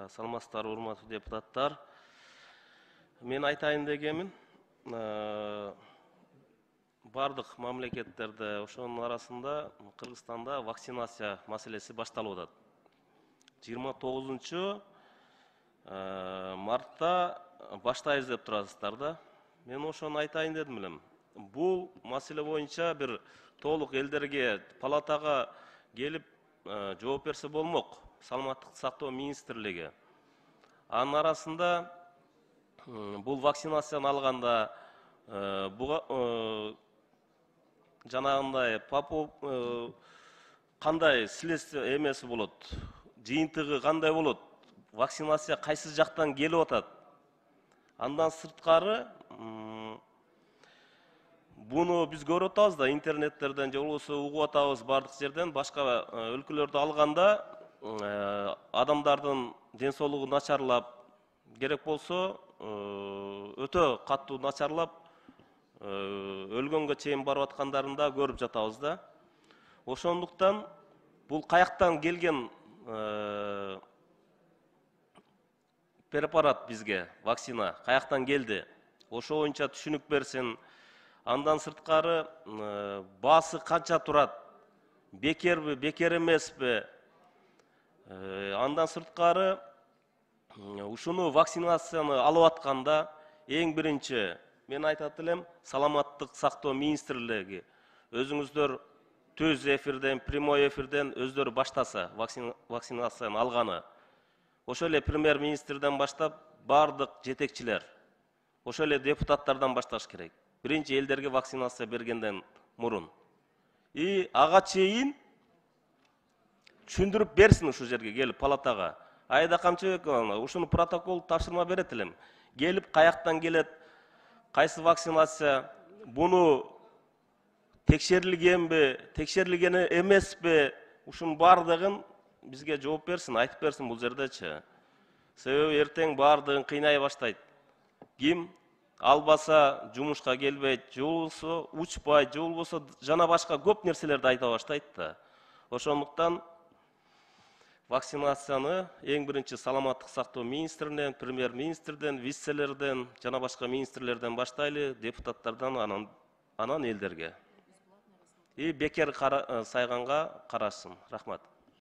Саламатсыздар, урматтуу депутаттар. Мен айтайын дегенмин, бардык мамлекеттерде, ошонун арасында Кыргызстанда вакцинация маселеси башталып атат. 29 мартта баштайбыз деп турасыздар да. Мен ошону айтайын дедим элем. Бул маселе боюнча бир толук элдерге, палатага келип жооп берсе болмок. Саламаттык сактоо министрлиги. Анын арасында бул вакцинацияны алганда жанагындай кандай следствие эмеси болот, жыйынтыгы кандай болот, вакцинация кайсы жактан келип атат. Андан сырткары буну биз көрүп атабыз да, интернеттерден же болбосо угуп атабыз бардык жерден. Башка өлкөлөрдө алганда адамдардын ден соолугу начарлап, керек болсо өтө катуу начарлап, өлгөнгө чейин барып аткандарын да көрүп жатабыз да. Ошондуктан бул каяктан келген препарат бизге, вакцина каяктан келди? Ошо боюнча түшүнүк берсин. Андан сырткары баасы канча турат? Бекерби, бекер эмеспи? Андан сырткары ушуну вакцинацияны алып атканда эң биринчи мен айтат элем, саламаттык сактоо министрлиги өзүңүздөр түз эфирден, прямой эфирден өздөрү баштаса вакцинацияны алганы. Ошо эле премьер-министрден баштап бардык жетекчилер, ошо эле депутаттардан башташ керек. Биринчи элдерге вакцинация бергенден мурун. Ага чейин түшүндүрүп берсин ушу жерге келип палатага. Айда Камчыбек, ушуну протокол тапшырма берет элем. Келип каяктан келет, кайсы вакцинация, буну текшерилгенби, текшерилген эмеспи, ушунун бардыгын бизге жооп берсин, айтып берсин бул жердечи. Себеби эртең бардыгын кыйнай баштайт. Ким албаса жумушка келбейт, же болбосо учпайт, же болбосо жана башка көп нерселерди айта баштайт да. Ошондуктан вакцинацияны эң биринчи саламаттык сактоо министринен, премьер-министрден, вице-лерден, жана башка министрлерден баштайлы, депутаттардан, анан элдерге. Бекер сайганга карашсын. Рахмат.